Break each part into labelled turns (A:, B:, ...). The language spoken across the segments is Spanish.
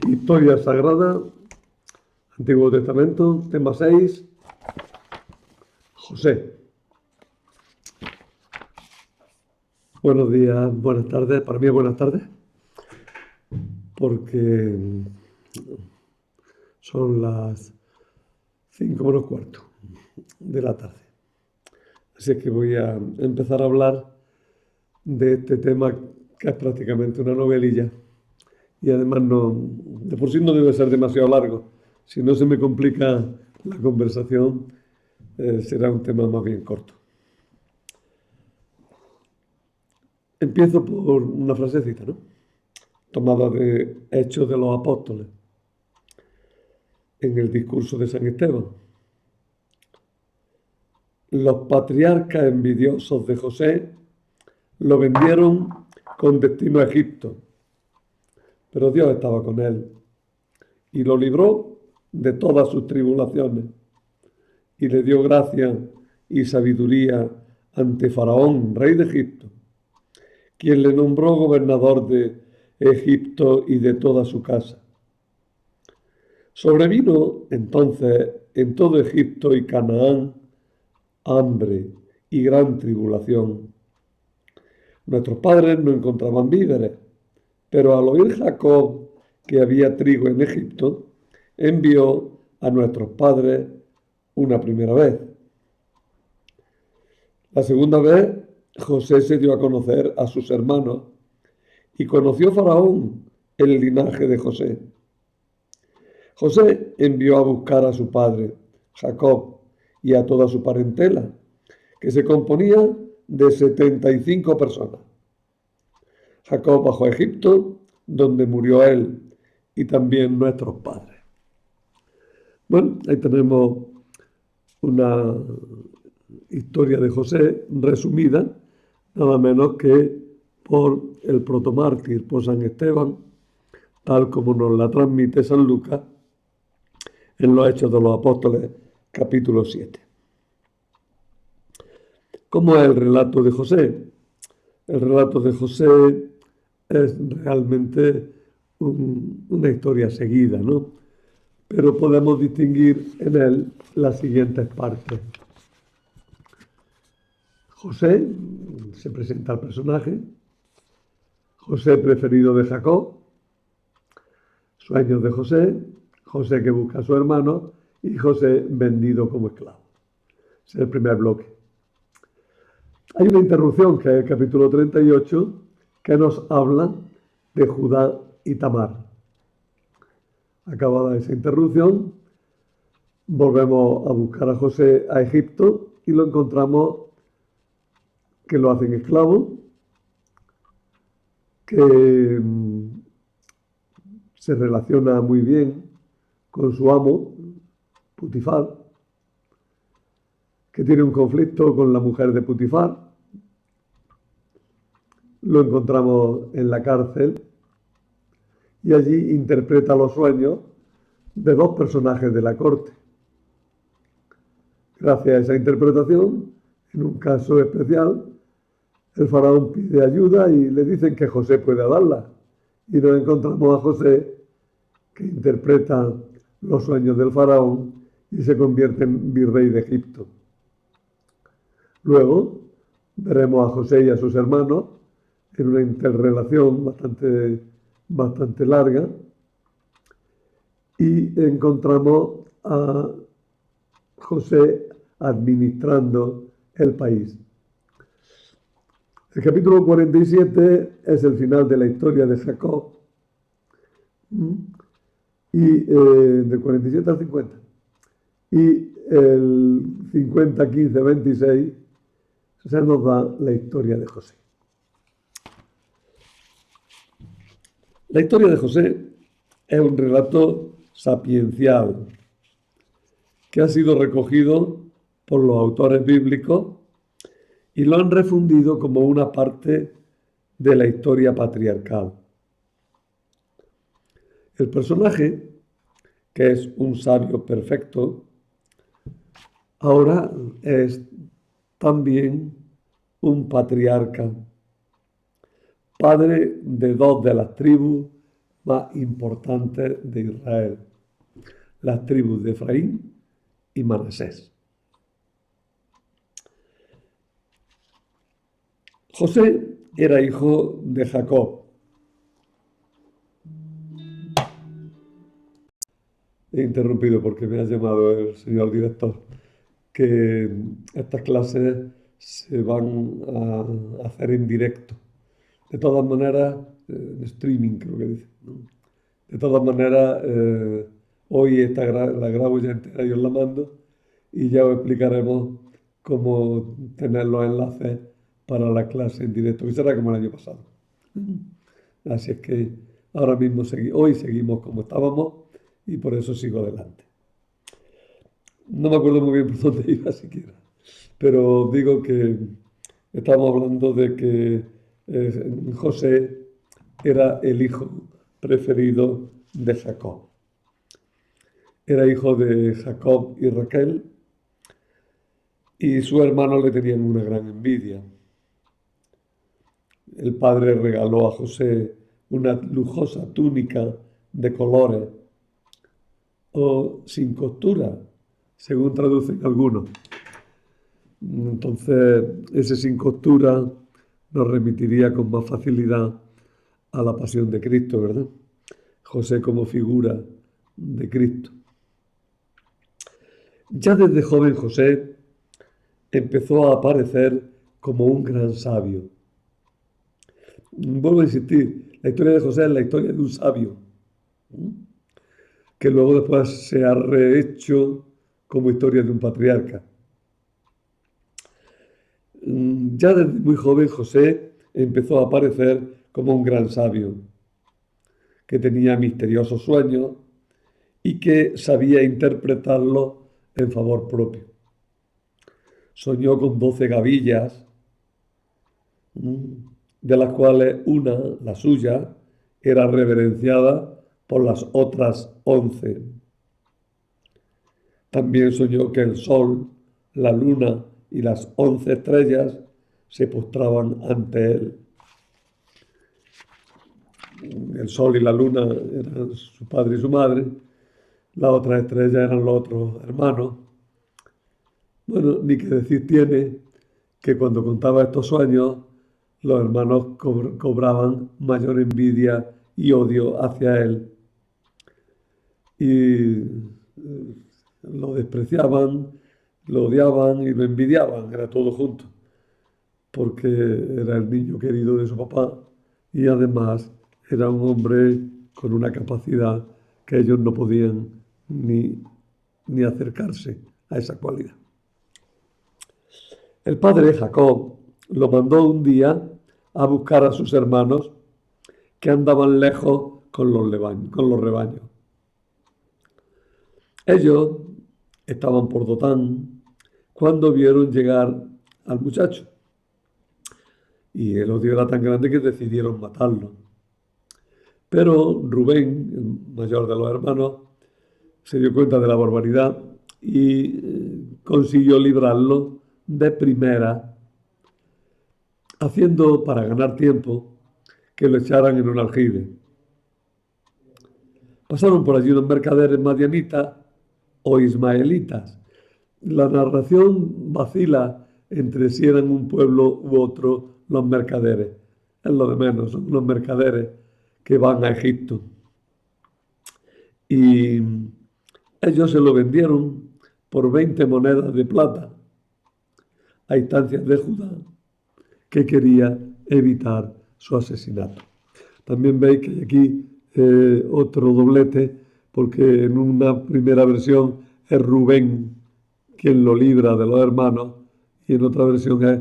A: Historia Sagrada, Antiguo Testamento, tema 6, José. Buenos días, buenas tardes. Para mí es buenas tardes, porque son las 5 menos cuarto de la tarde. Así es que voy a empezar a hablar de este tema que es prácticamente una novelilla. Y además de por sí no debe ser demasiado largo. Si no se me complica la conversación, será un tema más bien corto. Empiezo por una frasecita, ¿no? Tomada de Hechos de los Apóstoles, en el discurso de San Esteban. Los patriarcas envidiosos de José lo vendieron con destino a Egipto, pero Dios estaba con él y lo libró de todas sus tribulaciones y le dio gracia y sabiduría ante Faraón, rey de Egipto, quien le nombró gobernador de Egipto y de toda su casa. Sobrevino entonces en todo Egipto y Canaán hambre y gran tribulación. Nuestros padres no encontraban víveres, pero al oír Jacob que había trigo en Egipto, envió a nuestros padres una primera vez. La segunda vez, José se dio a conocer a sus hermanos y conoció Faraón el linaje de José. José envió a buscar a su padre, Jacob, y a toda su parentela, que se componía de 75 personas. Jacob bajó a Egipto, donde murió él y también nuestros padres. Bueno, ahí tenemos una historia de José resumida, nada menos que por el protomártir, por San Esteban, tal como nos la transmite San Lucas en los Hechos de los Apóstoles, capítulo 7. ¿Cómo es el relato de José? El relato de José es realmente una historia seguida, ¿no? Pero podemos distinguir en él las siguientes partes. José, se presenta el personaje, José preferido de Jacob, sueños de José, José que busca a su hermano y José vendido como esclavo. Ese es el primer bloque. Hay una interrupción que es el capítulo 38 que nos habla de Judá y Tamar. Acabada esa interrupción, volvemos a buscar a José a Egipto y lo encontramos que lo hacen esclavo, que se relaciona muy bien con su amo, Putifar, que tiene un conflicto con la mujer de Putifar. Lo encontramos en la cárcel y allí interpreta los sueños de dos personajes de la corte. Gracias a esa interpretación, en un caso especial, el faraón pide ayuda y le dicen que José puede darla. Y nos encontramos a José que interpreta los sueños del faraón y se convierte en virrey de Egipto. Luego veremos a José y a sus hermanos en una interrelación bastante larga y encontramos a José administrando el país. El capítulo 47 es el final de la historia de Jacob, y del 47 al 50. Y el 50, 15, 26 se nos da la historia de José. La historia de José es un relato sapiencial que ha sido recogido por los autores bíblicos y lo han refundido como una parte de la historia patriarcal. El personaje, que es un sabio perfecto, ahora es también un patriarca, padre de dos de las tribus más importantes de Israel, las tribus de Efraín y Manasés. José era hijo de Jacob. He interrumpido porque me ha llamado el señor director, que estas clases se van a hacer en directo. De todas maneras, en streaming creo que dice, ¿no? De todas maneras, hoy la grabo ya entera y os la mando y ya os explicaremos cómo tener los enlaces para la clase en directo, que será como el año pasado. Así es que ahora mismo hoy seguimos como estábamos y por eso sigo adelante. No me acuerdo muy bien por dónde iba siquiera, pero digo que estamos hablando de que José era el hijo preferido de Jacob. Era hijo de Jacob y Raquel y sus hermanos le tenían una gran envidia. El padre regaló a José una lujosa túnica de colores o sin costura, según traducen algunos. Entonces, ese sin costura nos remitiría con más facilidad a la pasión de Cristo, ¿verdad? José como figura de Cristo. Ya desde joven José empezó a aparecer como un gran sabio. Vuelvo a insistir, la historia de José es la historia de un sabio, que luego después se ha rehecho como historia de un patriarca. Ya desde muy joven José empezó a aparecer como un gran sabio, que tenía misteriosos sueños y que sabía interpretarlos en favor propio. Soñó con 12 gavillas, de las cuales una, la suya, era reverenciada por las otras 11. También soñó que el sol, la luna y las 11 estrellas se postraban ante él. El sol y la luna eran su padre y su madre, las otras estrellas eran los otros hermanos. Bueno, ni que decir tiene que cuando contaba estos sueños, los hermanos cobraban mayor envidia y odio hacia él. Y lo despreciaban, lo odiaban y lo envidiaban, era todo junto, porque era el niño querido de su papá y además era un hombre con una capacidad que ellos no podían ni acercarse a esa cualidad. El padre Jacob lo mandó un día a buscar a sus hermanos que andaban lejos con los rebaños. Ellos estaban por Dotán cuando vieron llegar al muchacho y el odio era tan grande que decidieron matarlo. Pero Rubén, el mayor de los hermanos, se dio cuenta de la barbaridad y consiguió librarlo de primera, haciendo, para ganar tiempo, que lo echaran en un aljibe. Pasaron por allí unos mercaderes madianitas o ismaelitas. La narración vacila entre si eran un pueblo u otro los mercaderes. Es lo de menos, son unos mercaderes que van a Egipto. Y ellos se lo vendieron por 20 monedas de plata a instancias de Judá, que quería evitar su asesinato. También veis que hay aquí otro doblete, porque en una primera versión es Rubén quien lo libra de los hermanos y en otra versión es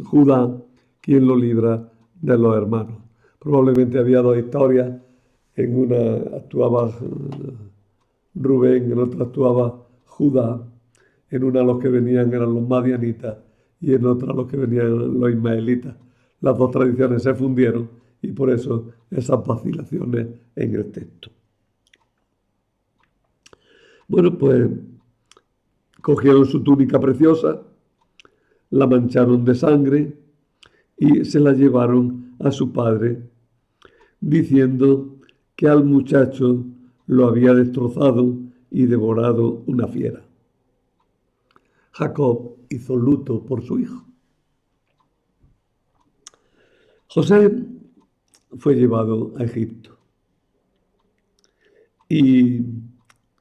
A: Judá quien lo libra de los hermanos. Probablemente había dos historias, en una actuaba Rubén, en otra actuaba Judá, en una los que venían eran los madianitas y en otra los que venían eran los ismaelitas. Las dos tradiciones se fundieron y por eso esas vacilaciones en el texto. Bueno, pues cogieron su túnica preciosa, la mancharon de sangre y se la llevaron a su padre, diciendo que al muchacho lo había destrozado y devorado una fiera. Jacob hizo luto por su hijo. José fue llevado a Egipto y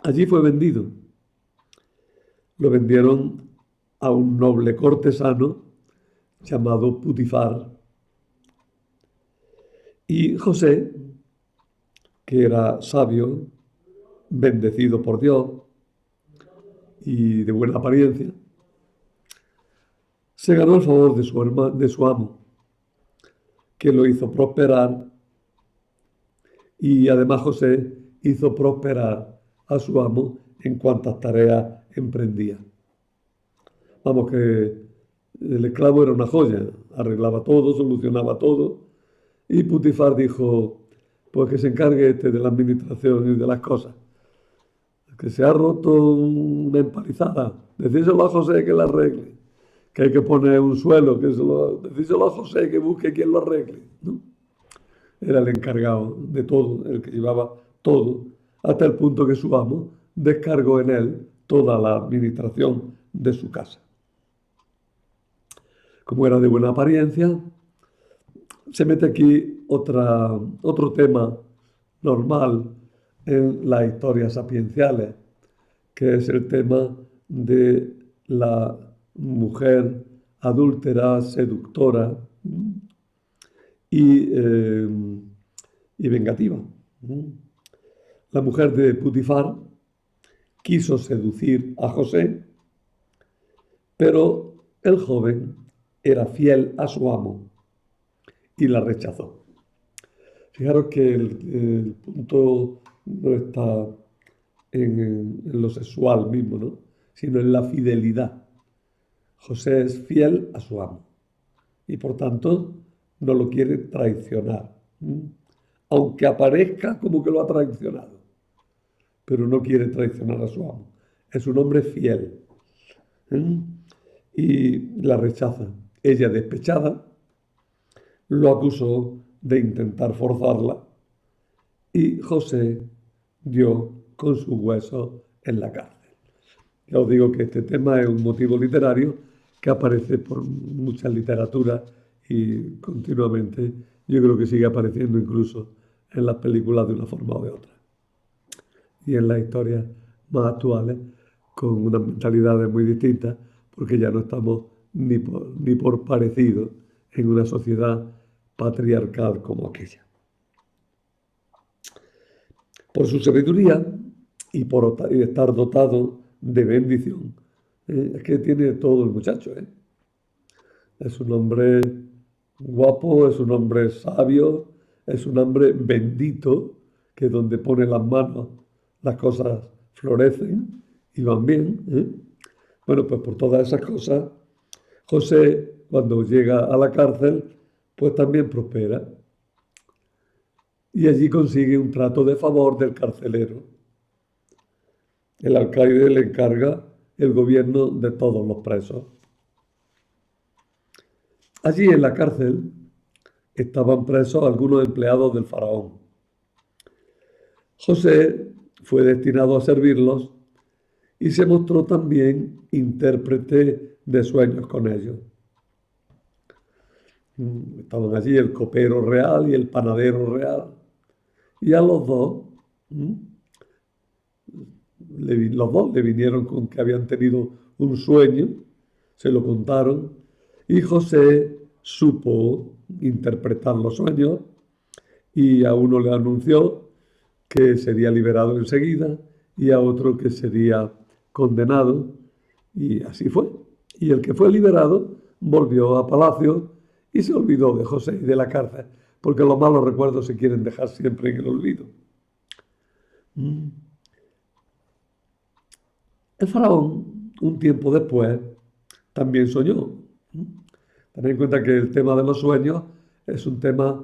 A: allí fue vendido. Lo vendieron a un noble cortesano llamado Putifar. Y José, que era sabio, bendecido por Dios y de buena apariencia, se ganó el favor de su amo, que lo hizo prosperar, y además José hizo prosperar a su amo en cuantas tareas emprendía. Vamos, que el esclavo era una joya, arreglaba todo, solucionaba todo, y Putifar dijo, pues que se encargue de la administración y de las cosas. Que se ha roto una empalizada, decíselo a José que la arregle. Que hay que poner un suelo, decíselo a José que busque quien lo arregle, ¿no? Era el encargado de todo, el que llevaba todo, hasta el punto que su amo descargó en él toda la administración de su casa. Como era de buena apariencia, se mete aquí otro tema normal en las historias sapienciales, que es el tema de la mujer adúltera, seductora y vengativa. La mujer de Putifar quiso seducir a José, pero el joven era fiel a su amo y la rechazó. Fijaros que el punto no está en lo sexual mismo, ¿no? Sino en la fidelidad. José es fiel a su amo y por tanto no lo quiere traicionar, aunque aparezca como que lo ha traicionado, pero no quiere traicionar a su amo. Es un hombre fiel y la rechaza. Ella, despechada, lo acusó de intentar forzarla y José dio con sus huesos en la cárcel. Ya os digo que este tema es un motivo literario que aparece por muchas literaturas y continuamente yo creo que sigue apareciendo incluso en las películas de una forma o de otra. Y en las historias más actuales con unas mentalidades muy distintas porque ya no estamos ni por parecido en una sociedad patriarcal como aquella. Por su sabiduría y por estar dotado de bendición. Es que tiene todo el muchacho. Es un hombre guapo, es un hombre sabio, es un hombre bendito, que donde pone las manos las cosas florecen y van bien. Bueno, pues por todas esas cosas, José, cuando llega a la cárcel, pues también prospera. Y allí consigue un trato de favor del carcelero. El alcaide le encarga el gobierno de todos los presos. Allí en la cárcel estaban presos algunos empleados del faraón. José fue destinado a servirlos y se mostró también intérprete de sueños con ellos. Estaban allí el copero real y el panadero real. Y a los dos le vinieron con que habían tenido un sueño, se lo contaron, y José supo interpretar los sueños y a uno le anunció que sería liberado enseguida y a otro que sería condenado, y así fue. Y el que fue liberado volvió a palacio y se olvidó de José y de la cárcel, porque los malos recuerdos se quieren dejar siempre en el olvido. El faraón, un tiempo después, también soñó. Tened en cuenta que el tema de los sueños es un tema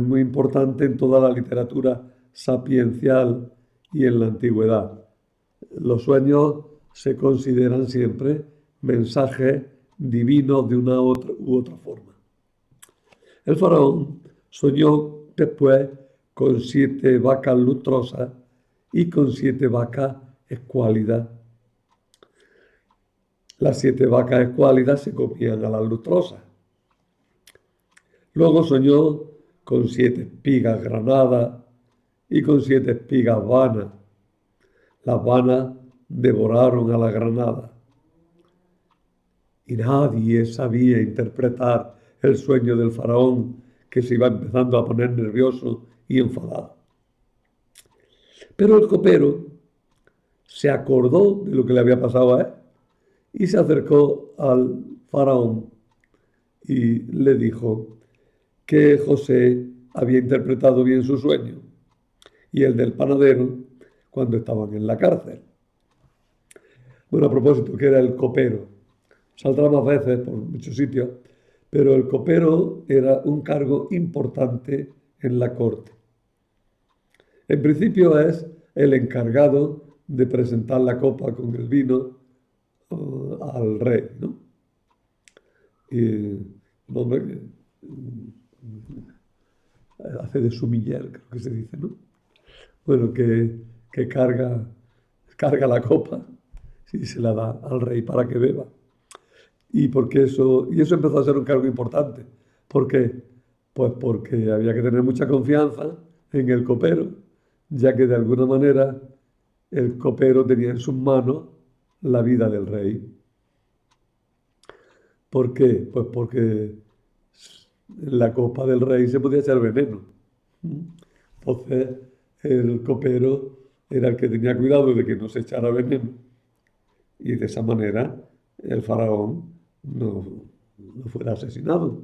A: muy importante en toda la literatura sapiencial y en la antigüedad. Los sueños se consideran siempre mensajes divinos de una u otra forma. El faraón soñó después con 7 vacas lustrosas y con 7 vacas escuálidas. Las 7 vacas escuálidas se comían a las lustrosas. Luego soñó con 7 espigas granadas y con 7 espigas vanas. Las vanas devoraron a la granada. Y nadie sabía interpretar el sueño del faraón, que se iba empezando a poner nervioso y enfadado. Pero el copero se acordó de lo que le había pasado a él y se acercó al faraón y le dijo que José había interpretado bien su sueño y el del panadero cuando estaban en la cárcel. Bueno, a propósito, que era el copero. Saldrá más veces por muchos sitios, pero el copero era un cargo importante en la corte. En principio es el encargado de presentar la copa con el vino al rey, ¿no? Y un hombre que hace de sumiller, creo que se dice, ¿no? Bueno, que carga la copa y se la da al rey para que beba. Y eso empezó a ser un cargo importante. ¿Por qué? Pues porque había que tener mucha confianza en el copero, ya que de alguna manera el copero tenía en sus manos la vida del rey. ¿Por qué? Pues porque en la copa del rey se podía echar veneno. Entonces el copero era el que tenía cuidado de que no se echara veneno y de esa manera el faraón no fuera asesinado,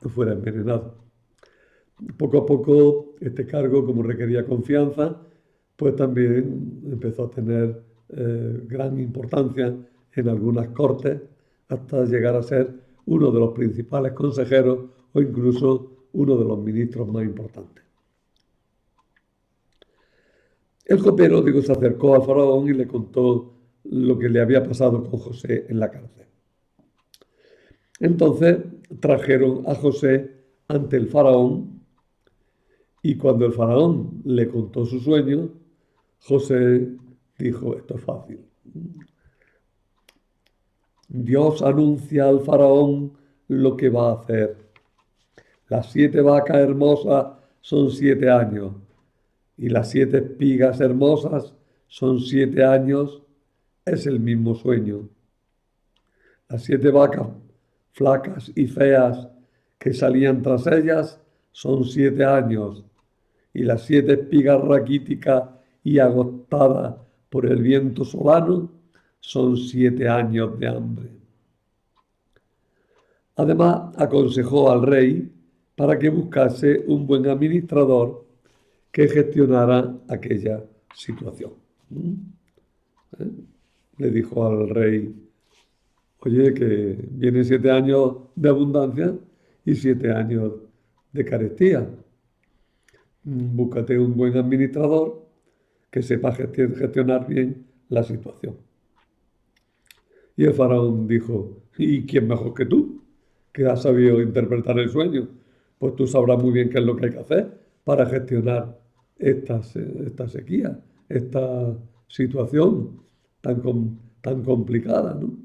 A: no fuera envenenado. Poco a poco este cargo, como requería confianza, pues también empezó a tener gran importancia en algunas cortes hasta llegar a ser uno de los principales consejeros o incluso uno de los ministros más importantes. El copero, se acercó al faraón y le contó lo que le había pasado con José en la cárcel. Entonces trajeron a José ante el faraón y cuando el faraón le contó su sueño, José dijo, esto es fácil. Dios anuncia al faraón lo que va a hacer. Las 7 vacas hermosas son 7 años y las 7 espigas hermosas son 7 años. Es el mismo sueño. Las 7 vacas flacas y feas que salían tras ellas son 7 años y las 7 espigas raquíticas y agotadas por el viento solano son 7 años de hambre. Además, aconsejó al rey para que buscase un buen administrador que gestionara aquella situación. Le dijo al rey, oye, que vienen 7 años de abundancia y 7 años de carestía. Búscate un buen administrador que sepa gestionar bien la situación. Y el faraón dijo, ¿y quién mejor que tú, que has sabido interpretar el sueño? Pues tú sabrás muy bien qué es lo que hay que hacer para gestionar esta sequía, esta situación tan complicada, ¿no?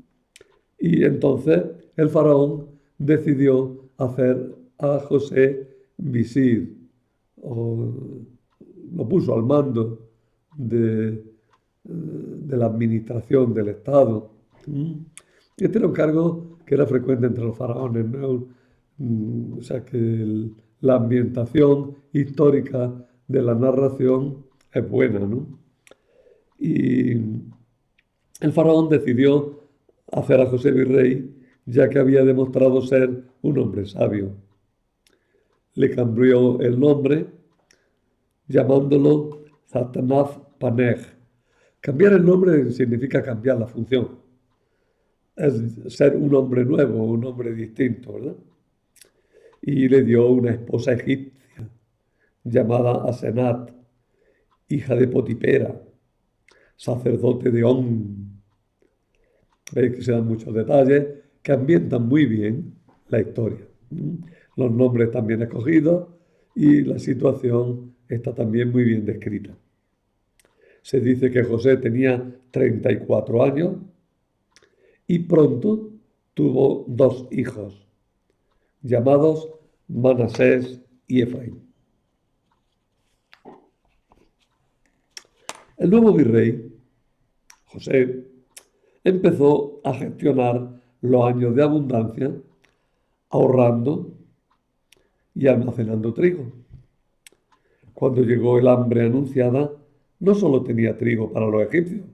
A: Y entonces el faraón decidió hacer a José visir, o lo puso al mando de la administración del Estado. Este era un cargo que era frecuente entre los faraones, ¿no? O sea que la ambientación histórica de la narración es buena, ¿no? Y el faraón decidió hacer a José virrey, ya que había demostrado ser un hombre sabio. Le cambió el nombre, llamándolo Zatanaz Panej. Cambiar el nombre significa cambiar la función. Es ser un hombre nuevo, un hombre distinto, ¿verdad? Y le dio una esposa egipcia llamada Asenat, hija de Potipera, sacerdote de On. Veis que se dan muchos detalles que ambientan muy bien la historia. Los nombres también escogidos y la situación está también muy bien descrita. Se dice que José tenía 34 años y pronto tuvo dos hijos, llamados Manasés y Efraín. El nuevo virrey, José, empezó a gestionar los años de abundancia ahorrando y almacenando trigo. Cuando llegó el hambre anunciada, no solo tenía trigo para los egipcios,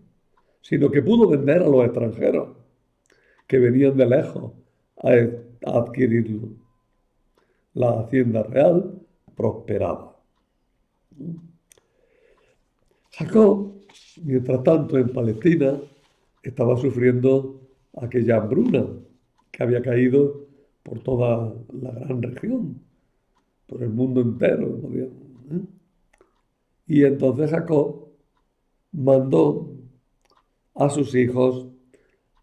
A: sino que pudo vender a los extranjeros que venían de lejos a adquirirlo. La hacienda real prosperaba. Jacob, mientras tanto, en Palestina, estaba sufriendo aquella hambruna que había caído por toda la gran región, por el mundo entero. ¿Eh? Y entonces Jacob mandó a sus hijos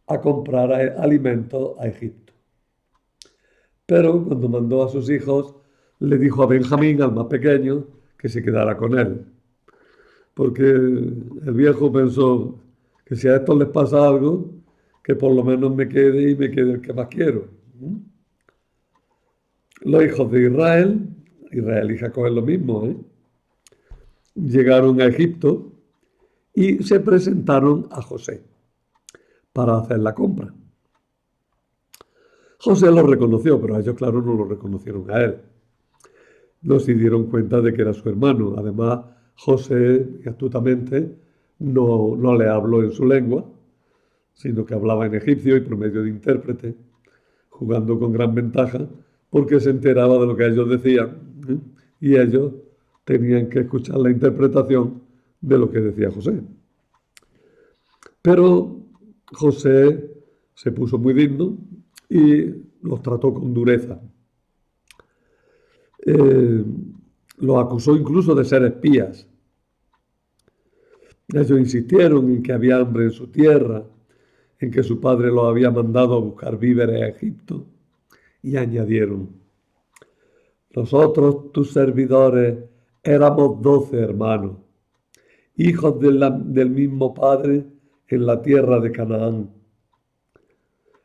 A: a comprar alimentos a Egipto. Pero cuando mandó a sus hijos, le dijo a Benjamín, al más pequeño, que se quedara con él. Porque el viejo pensó que si a estos les pasa algo, que por lo menos me quede y me quede el que más quiero. Los hijos de Israel y Jacob es lo mismo, llegaron a Egipto y se presentaron a José para hacer la compra. José los reconoció, pero ellos, claro, no lo reconocieron a él. No se dieron cuenta de que era su hermano. Además, José, astutamente, no le habló en su lengua, sino que hablaba en egipcio y por medio de intérprete, jugando con gran ventaja, porque se enteraba de lo que ellos decían, y ellos tenían que escuchar la interpretación de lo que decía José. Pero José se puso muy digno y los trató con dureza. Los acusó incluso de ser espías. Ellos insistieron en que había hambre en su tierra, en que su padre los había mandado a buscar víveres a Egipto, y añadieron: nosotros, tus servidores, éramos 12 hermanos, hijos del mismo padre en la tierra de Canaán.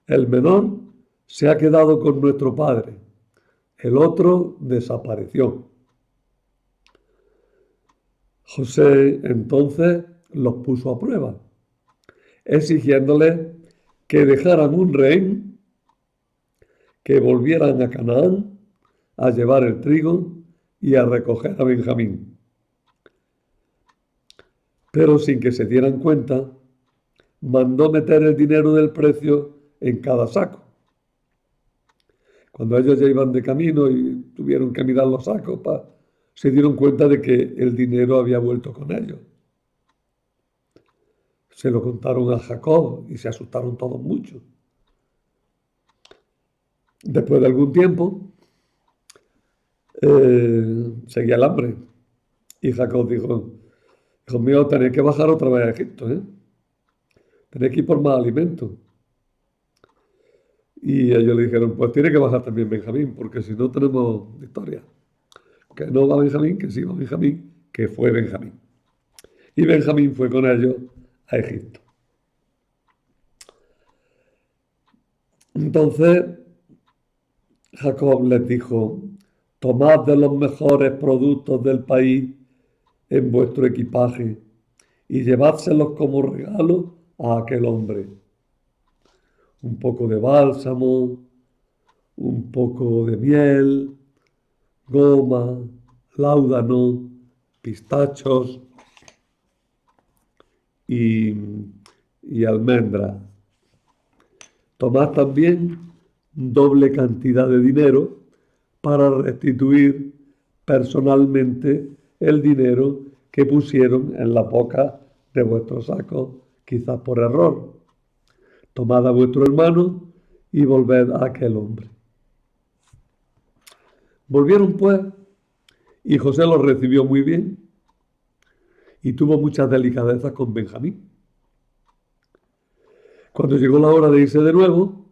A: El menor se ha quedado con nuestro padre, el otro desapareció. José entonces los puso a prueba, exigiéndoles que dejaran un rehén, que volvieran a Canaán a llevar el trigo y a recoger a Benjamín. Pero sin que se dieran cuenta, mandó meter el dinero del precio en cada saco. Cuando ellos ya iban de camino y tuvieron que mirar los sacos, se dieron cuenta de que el dinero había vuelto con ellos. Se lo contaron a Jacob y se asustaron todos mucho. Después de algún tiempo, seguía el hambre. Y Jacob dijo: hijo mío, tenéis que bajar otra vez a Egipto, tenéis que ir por más alimento. Y ellos le dijeron: pues tiene que bajar también Benjamín, porque si no tenemos historia. Que no va Benjamín, que sí va Benjamín, que fue Benjamín. Y Benjamín fue con ellos a Egipto. Entonces Jacob les dijo: tomad de los mejores productos del país en vuestro equipaje y llevádselos como regalo a aquel hombre. Un poco de bálsamo, un poco de miel, goma, láudano, pistachos y almendras. Tomad también doble cantidad de dinero para restituir personalmente el dinero que pusieron en la boca de vuestros sacos, quizás por error. Tomad a vuestro hermano y volved a aquel hombre. Volvieron pues, y José los recibió muy bien y tuvo muchas delicadezas con Benjamín. Cuando llegó la hora de irse de nuevo,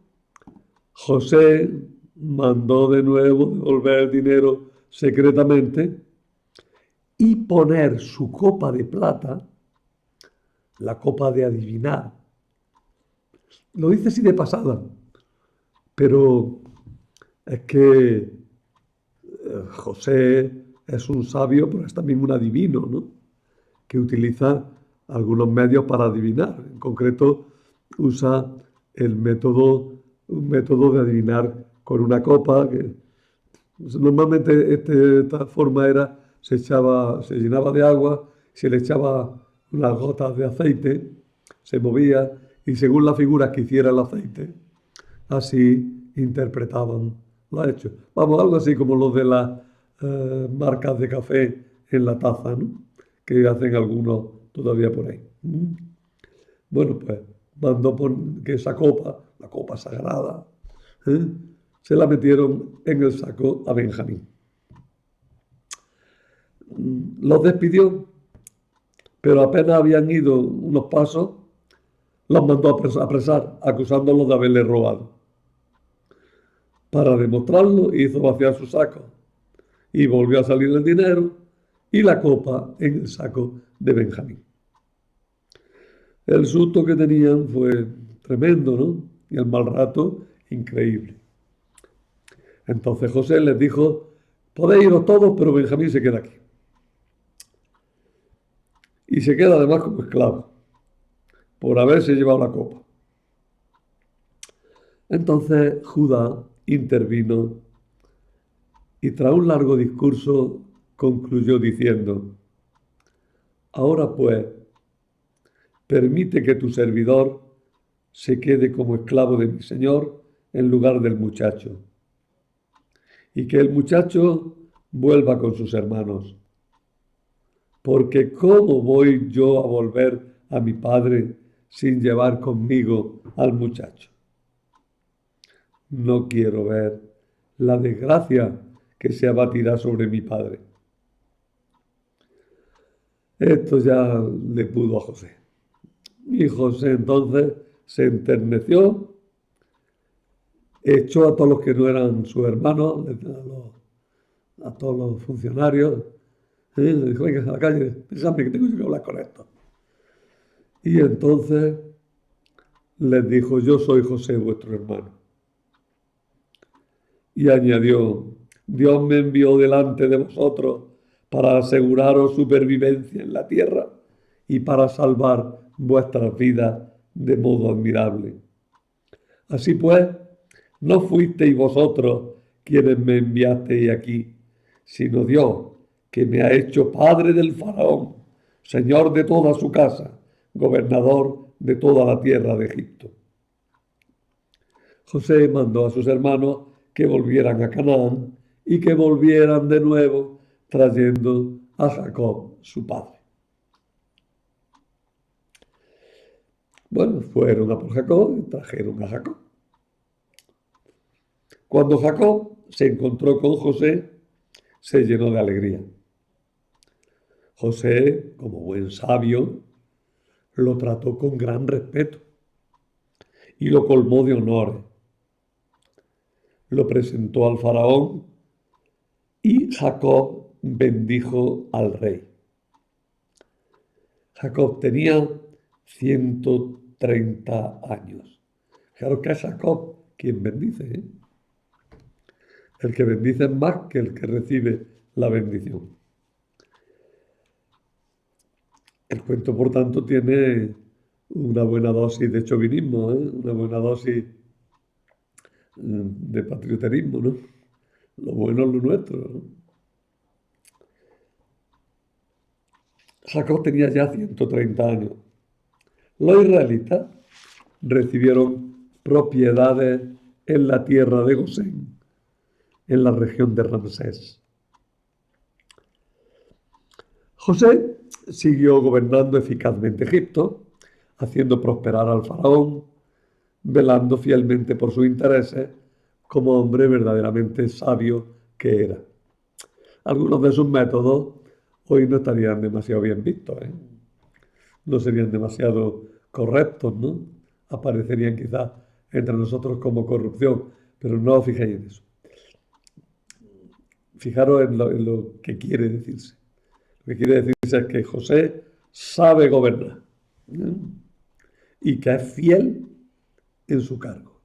A: José mandó de nuevo devolver el dinero secretamente y poner su copa de plata, la copa de adivinar. Lo dice así de pasada, pero es que José es un sabio, pero es también un adivino, ¿no? Que utiliza algunos medios para adivinar. En concreto, usa un método de adivinar con una copa que normalmente esta forma era se llenaba de agua, se le echaba unas gotas de aceite, se movía y según las figuras que hiciera el aceite, así interpretaban los hechos. Vamos, algo así como los de las marcas de café en la taza, ¿no? Que hacen algunos todavía por ahí. Bueno, pues mandó que esa copa, la copa sagrada, ¿eh? Se la metieron en el saco a Benjamín. Los despidió, pero apenas habían ido unos pasos, los mandó a apresar, acusándolos de haberle robado. Para demostrarlo, hizo vaciar su saco y volvió a salir el dinero y la copa en el saco de Benjamín. El susto que tenían fue tremendo, ¿no? Y el mal rato, increíble. Entonces José les dijo, podéis iros todos, pero Benjamín se queda aquí. Y se queda además como esclavo, por haberse llevado la copa. Entonces Judá intervino y tras un largo discurso concluyó diciendo, ahora pues, permite que tu servidor se quede como esclavo de mi señor en lugar del muchacho, y que el muchacho vuelva con sus hermanos. Porque ¿cómo voy yo a volver a mi padre sin llevar conmigo al muchacho? No quiero ver la desgracia que se abatirá sobre mi padre. Esto ya le pudo a José. Y José entonces se enterneció, echó a todos los que no eran sus hermanos, a todos los funcionarios, le dijo, venga a la calle, pensadme que tengo yo que hablar con esto. Y entonces les dijo, yo soy José, vuestro hermano. Y añadió, Dios me envió delante de vosotros para aseguraros supervivencia en la tierra y para salvar vuestras vidas de modo admirable. Así pues, no fuisteis vosotros quienes me enviasteis aquí, sino Dios, que me ha hecho padre del faraón, señor de toda su casa, gobernador de toda la tierra de Egipto. José mandó a sus hermanos que volvieran a Canaán y que volvieran de nuevo trayendo a Jacob, su padre. Bueno, fueron a por Jacob y trajeron a Jacob. Cuando Jacob se encontró con José, se llenó de alegría. José, como buen sabio, lo trató con gran respeto y lo colmó de honores. Lo presentó al faraón y Jacob bendijo al rey. Jacob tenía 130 años. Claro que es Jacob quien bendice, ¿eh? El que bendice es más que el que recibe la bendición. El cuento, por tanto, tiene una buena dosis de chauvinismo, ¿eh? Una buena dosis de patrioterismo, ¿no? Lo bueno es lo nuestro, ¿no? Jacob tenía ya 130 años. Los israelitas recibieron propiedades en la tierra de Gosén, en la región de Ramsés. José siguió gobernando eficazmente Egipto, haciendo prosperar al faraón, velando fielmente por sus intereses, como hombre verdaderamente sabio que era. Algunos de sus métodos hoy no estarían demasiado bien vistos, ¿eh? No serían demasiado correctos, ¿no? Aparecerían quizás entre nosotros como corrupción, pero no os fijéis en eso. Fijaros en lo que quiere decirse. Lo que quiere decirse es que José sabe gobernar, ¿no? Y que es fiel en su cargo.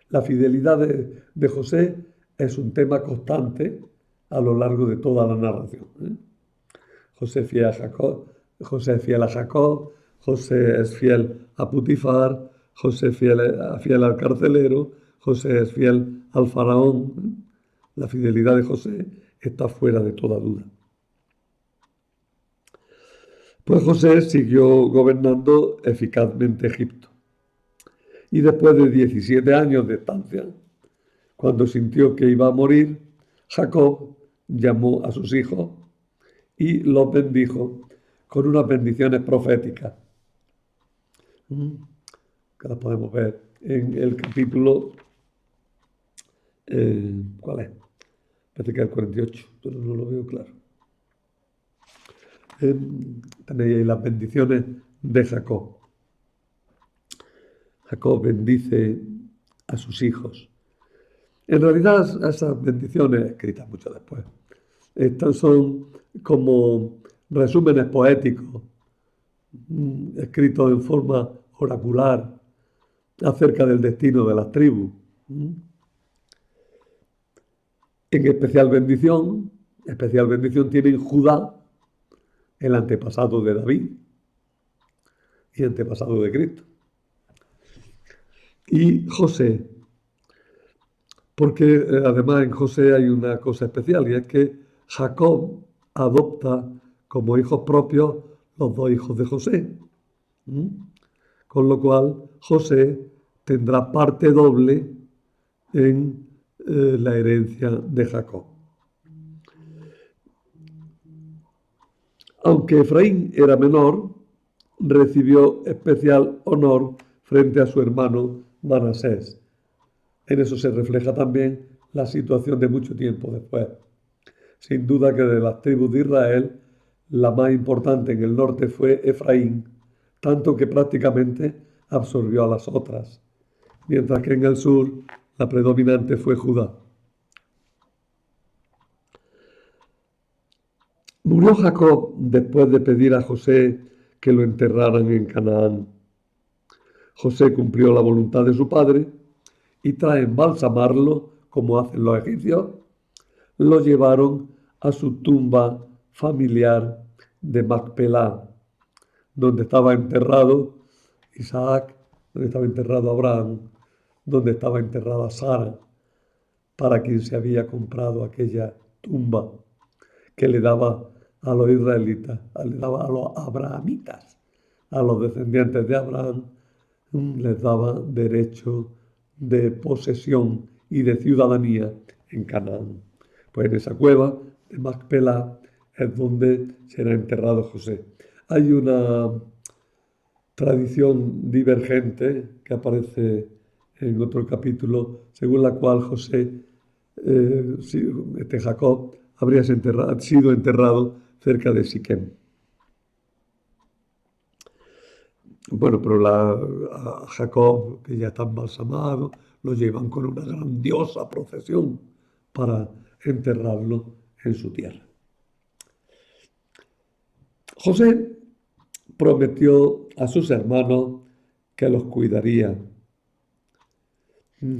A: La fidelidad de José es un tema constante a lo largo de toda la narración, ¿eh? José es fiel a Jacob, José es fiel a Jacob, José es fiel a Putifar, José es fiel al carcelero, José es fiel al faraón, ¿eh? La fidelidad de José está fuera de toda duda. Pues José siguió gobernando eficazmente Egipto. Y después de 17 años de estancia, cuando sintió que iba a morir, Jacob llamó a sus hijos y los bendijo con unas bendiciones proféticas, que las podemos ver en el capítulo, ¿cuál es? Parece que es el 48, pero no lo veo claro. Tenéis ahí las bendiciones de Jacob. Jacob bendice a sus hijos. En realidad, esas bendiciones, escritas mucho después, estas son como resúmenes poéticos, escritos en forma oracular acerca del destino de las tribus. En especial bendición tienen Judá, el antepasado de David y antepasado de Cristo. Y José, porque además en José hay una cosa especial, y es que Jacob adopta como hijos propios los dos hijos de José. Con lo cual José tendrá parte doble en la herencia de Jacob. Aunque Efraín era menor, recibió especial honor frente a su hermano Manasés. En eso se refleja también la situación de mucho tiempo después. Sin duda que de las tribus de Israel, la más importante en el norte fue Efraín, tanto que prácticamente absorbió a las otras, mientras que en el sur la predominante fue Judá. Murió Jacob después de pedir a José que lo enterraran en Canaán. José cumplió la voluntad de su padre y tras embalsamarlo, como hacen los egipcios, lo llevaron a su tumba familiar de Macpelá, donde estaba enterrado Isaac, donde estaba enterrado Abraham, donde estaba enterrada Sara, para quien se había comprado aquella tumba que le daba a los israelitas, le daba a los abrahamitas, a los descendientes de Abraham, les daba derecho de posesión y de ciudadanía en Canaán. Pues en esa cueva de Macpelá es donde será enterrado José. Hay una tradición divergente que aparece en otro capítulo, según la cual Jacob habría sido enterrado cerca de Siquem. Bueno, pero a Jacob, que ya está embalsamado, lo llevan con una grandiosa procesión para enterrarlo en su tierra. José prometió a sus hermanos que los cuidaría,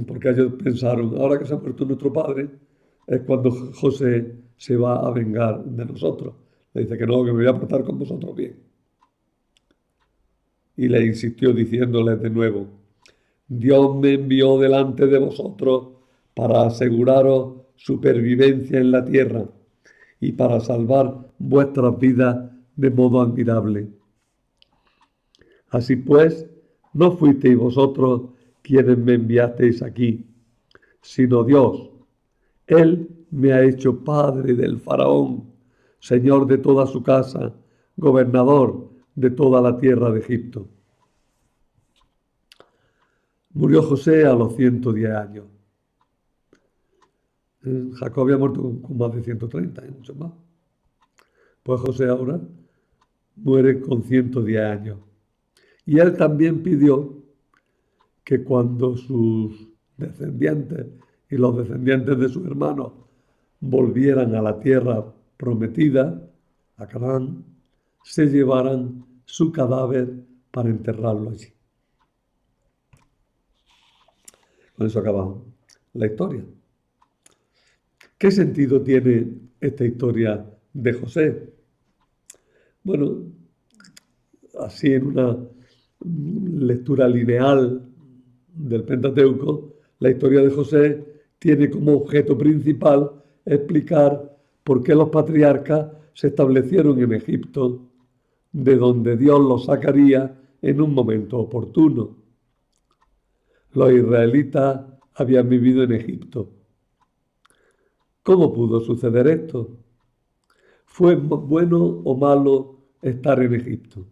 A: porque ellos pensaron, ahora que se ha muerto nuestro padre, es cuando José se va a vengar de nosotros. Le dice que no, que me voy a portar con vosotros bien. Y le insistió diciéndoles de nuevo, Dios me envió delante de vosotros para aseguraros supervivencia en la tierra y para salvar vuestras vidas de modo admirable. Así pues, no fuisteis vosotros quienes me enviasteis aquí, sino Dios. Él me ha hecho padre del faraón, señor de toda su casa, gobernador de toda la tierra de Egipto. Murió José a los 110 años. Jacob había muerto con más de 130, mucho más. Pues José ahora muere con 110 años. Y él también pidió que cuando sus descendientes y los descendientes de sus hermanos volvieran a la tierra prometida, a Canaán, se llevaran su cadáver para enterrarlo allí. Con eso acabamos la historia. ¿Qué sentido tiene esta historia de José? Bueno, así en una lectura lineal del Pentateuco, la historia de José tiene como objeto principal explicar por qué los patriarcas se establecieron en Egipto, de donde Dios los sacaría en un momento oportuno. Los israelitas habían vivido en Egipto. ¿Cómo pudo suceder esto? ¿Fue bueno o malo estar en Egipto?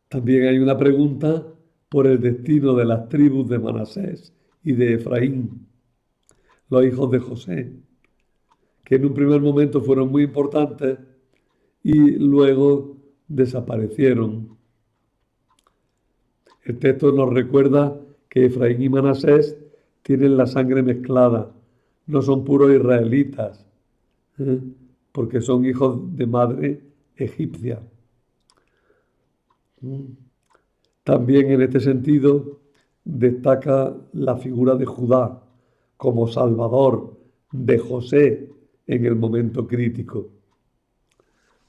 A: También hay una pregunta por el destino de las tribus de Manasés y de Efraín, los hijos de José, que en un primer momento fueron muy importantes y luego desaparecieron. El texto nos recuerda que Efraín y Manasés tienen la sangre mezclada, no son puros israelitas, ¿eh? Porque son hijos de madre egipcia. También en este sentido destaca la figura de Judá como salvador de José en el momento crítico.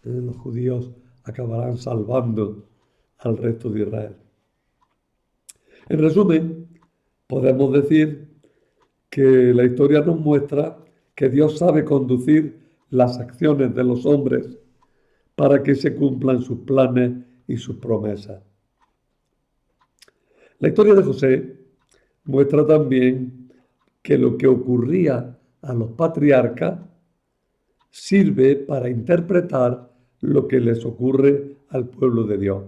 A: Los judíos acabarán salvando al resto de Israel. En resumen, podemos decir que la historia nos muestra que Dios sabe conducir las acciones de los hombres para que se cumplan sus planes y sus promesas. La historia de José muestra también que lo que ocurría a los patriarcas sirve para interpretar lo que les ocurre al pueblo de Dios.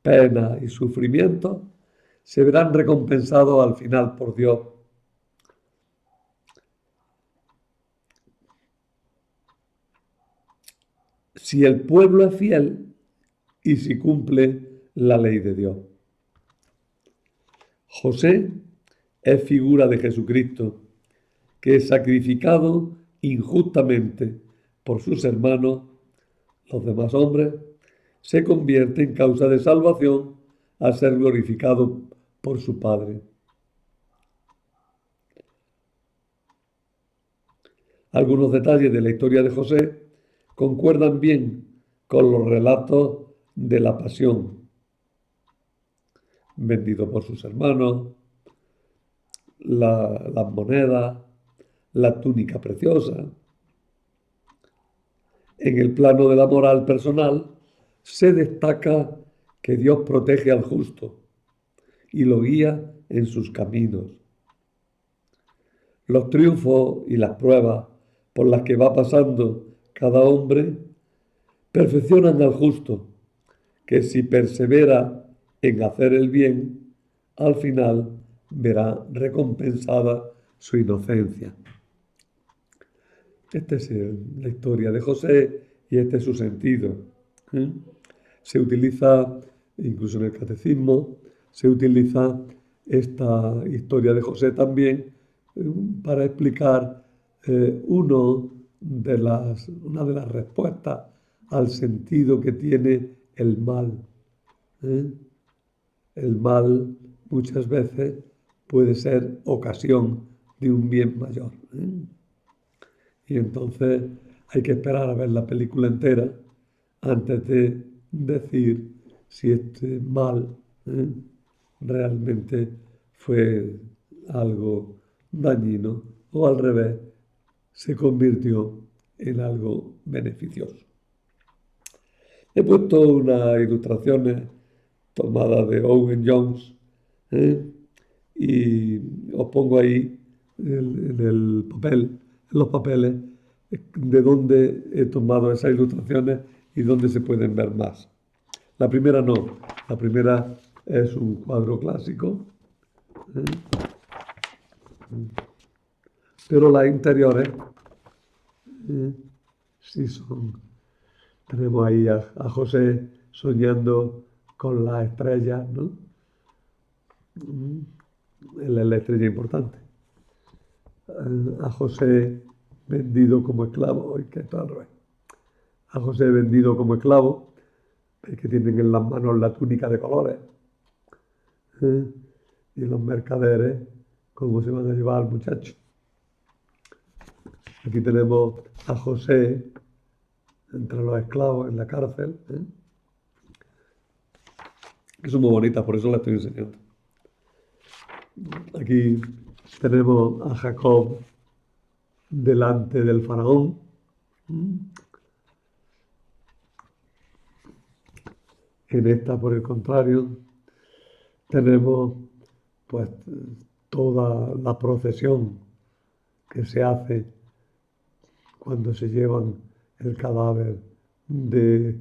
A: Pena y sufrimiento se verán recompensados al final por Dios. Si el pueblo es fiel y si cumple la ley de Dios. José es figura de Jesucristo, que es sacrificado injustamente por sus hermanos, los demás hombres, se convierte en causa de salvación al ser glorificado por su Padre. Algunos detalles de la historia de José concuerdan bien con los relatos de la pasión. Vendido por sus hermanos, las monedas, la túnica preciosa. En el plano de la moral personal se destaca que Dios protege al justo y lo guía en sus caminos. Los triunfos y las pruebas por las que va pasando cada hombre perfeccionan al justo, que si persevera en hacer el bien, al final verá recompensada su inocencia. Esta es la historia de José y este es su sentido. Se utiliza, incluso en el catecismo, se utiliza esta historia de José también para explicar una de las respuestas al sentido que tiene el mal. El mal muchas veces puede ser ocasión de un bien mayor. Y entonces hay que esperar a ver la película entera antes de decir si este mal realmente fue algo dañino o al revés se convirtió en algo beneficioso. He puesto unas ilustraciones tomadas de Owen Jones y os pongo ahí en los papeles, de dónde he tomado esas ilustraciones y dónde se pueden ver más. La primera no, la primera es un cuadro clásico, pero las interiores sí son. Tenemos ahí a José soñando con las estrellas, ¿no? Él es la estrella importante. a José vendido como esclavo, y que está al revés. A José vendido como esclavo, que tienen en las manos la túnica de colores, y los mercaderes, cómo se van a llevar al muchacho. Aquí tenemos a José entre los esclavos en la cárcel, que son muy bonitas, por eso las estoy enseñando. Aquí tenemos a Jacob delante del faraón. En esta, por el contrario, tenemos pues toda la procesión que se hace cuando se llevan el cadáver de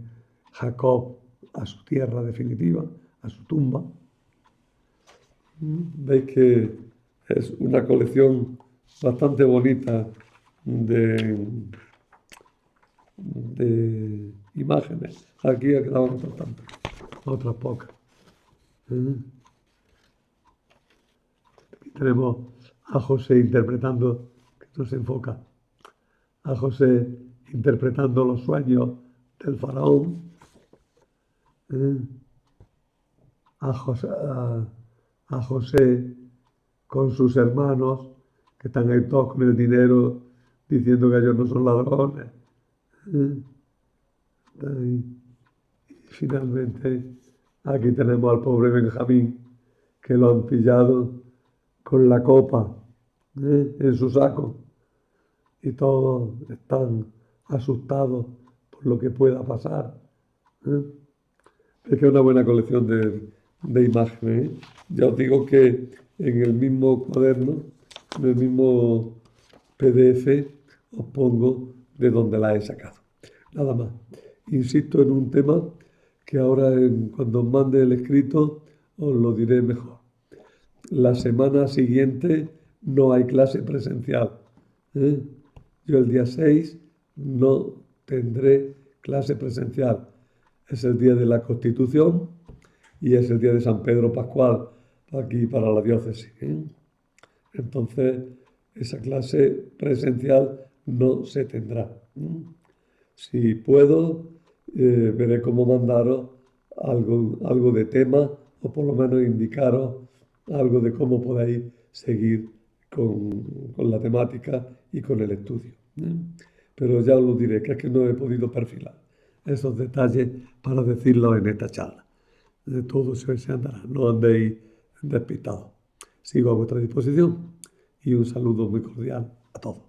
A: Jacob a su tierra definitiva, a su tumba. Veis que es una colección bastante bonita de imágenes. Aquí ha quedado otras pocas. Aquí tenemos a José interpretando, que no se enfoca, a José interpretando los sueños del faraón, a José con sus hermanos, que están ahí todos con el dinero, diciendo que ellos no son ladrones. Y finalmente, aquí tenemos al pobre Benjamín, que lo han pillado con la copa en su saco, y todos están asustados por lo que pueda pasar. Es que es una buena colección de imágenes. Ya os digo que en el mismo cuaderno, en el mismo PDF, os pongo de dónde la he sacado. Nada más. Insisto en un tema que ahora cuando os mande el escrito os lo diré mejor. La semana siguiente no hay clase presencial. Yo el día 6 no tendré clase presencial. Es el día de la Constitución y es el día de San Pedro Pascual, aquí para la diócesis. Entonces, esa clase presencial no se tendrá. Si puedo, veré cómo mandaros algo de tema o por lo menos indicaros algo de cómo podéis seguir con la temática y con el estudio. Pero ya os lo diré, que es que no he podido perfilar esos detalles para decirlos en esta charla. De todo se andará, no andéis despistados. Sigo a vuestra disposición y un saludo muy cordial a todos.